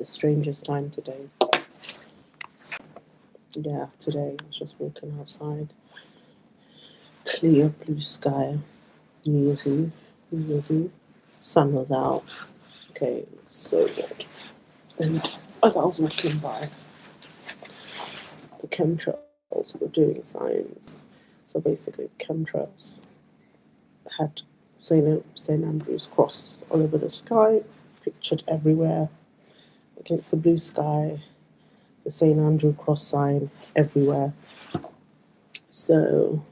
the strangest time today. Yeah, today I was just walking outside. Clear blue sky. New Year's Eve. New Year's Eve. Sun was out. Okay, so good. And as I was walking by, the chemtrails were doing signs. So basically, chemtrails had St. Andrew's cross all over the sky, pictured everywhere against the blue sky, the St. Andrew cross sign everywhere. So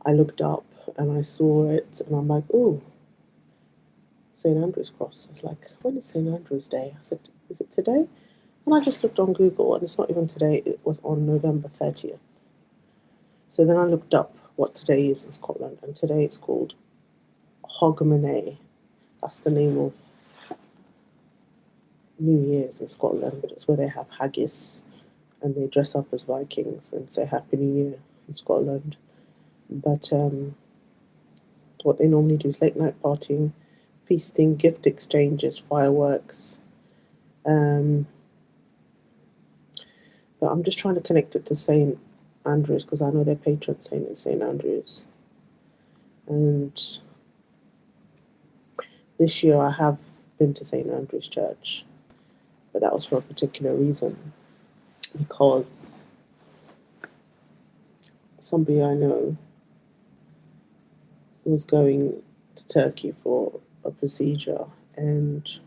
I looked up and I saw it, and I'm like, oh, St. Andrew's cross. I was like, when is St. Andrew's Day? I said, is it today? And I just looked on Google, and it's not even today, it was on November 30th. So then I looked up what today is in Scotland, and today it's called Hogmonay. That's the name of New Year's in Scotland, but it's where they have haggis and they dress up as Vikings and say Happy New Year in Scotland. But what they normally do is late night partying, feasting, gift exchanges, fireworks. But I'm just trying to connect it to St. Andrews because I know their patron saint is St. Andrews. And this year I have been to St. Andrew's Church, but that was for a particular reason, because somebody I know was going to Turkey for a procedure, and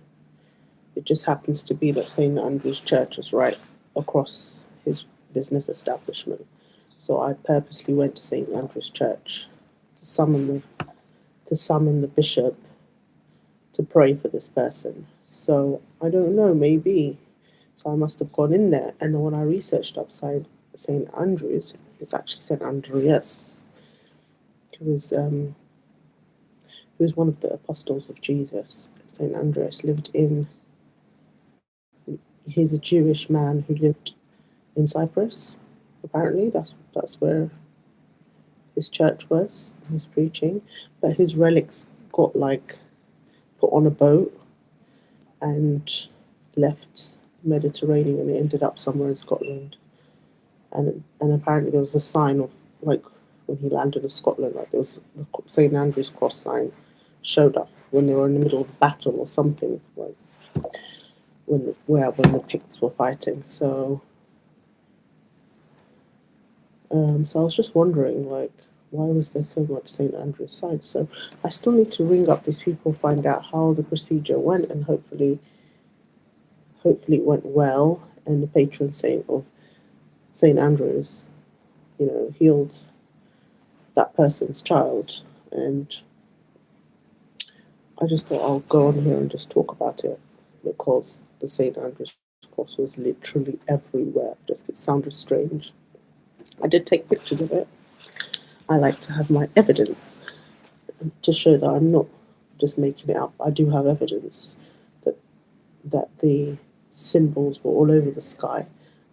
it just happens to be that St. Andrew's Church is right across his business establishment. So I purposely went to St. Andrew's Church to summon the bishop to pray for this person. So I don't know, maybe. So I must have gone in there, and then when I researched upside St. Andrews, it's actually St. Andreas, who was one of the apostles of Jesus. St. Andreas he's a Jewish man who lived in Cyprus. Apparently, that's where his church was. He was preaching, but his relics got put on a boat and left the Mediterranean, and it ended up somewhere in Scotland. And apparently there was a sign of when he landed in Scotland, there was the St. Andrew's cross sign showed up when they were in the middle of a battle or something, when the Picts were fighting. So so I was just wondering, why was there so much St. Andrew's sign? So I still need to ring up these people, find out how the procedure went, and hopefully it went well, and the patron saint of St. Andrews, healed that person's child. And I just thought I'll go on here and just talk about it, because the St. Andrew's cross was literally everywhere. It sounded strange. I did take pictures of it. I like to have my evidence to show that I'm not just making it up. I do have evidence that the symbols were all over the sky.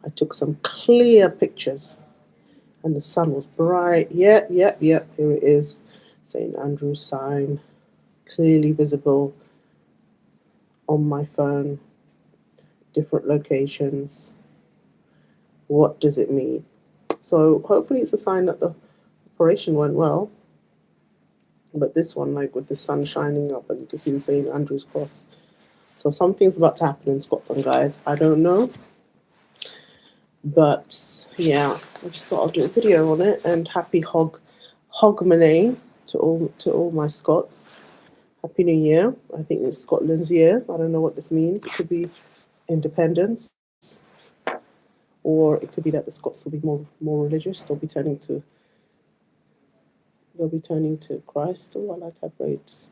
I took some clear pictures, and the sun was bright. Yep, here it is. St. Andrew's sign, clearly visible on my phone, different locations. What does it mean? So hopefully it's a sign that the operation went well. But this one, with the sun shining up, and you can see the St. Andrew's cross. So something's about to happen in Scotland, guys. I don't know. But yeah, I just thought I'll do a video on it. And happy Hogmonay to all my Scots. Happy New Year. I think it's Scotland's year. I don't know what this means. It could be independence, or it could be that the Scots will be more religious. They'll be turning to Christ. Oh, I like how braids.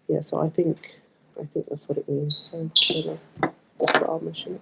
Yeah, so I think that's what it means. So I don't know. Just thought I'll mention it.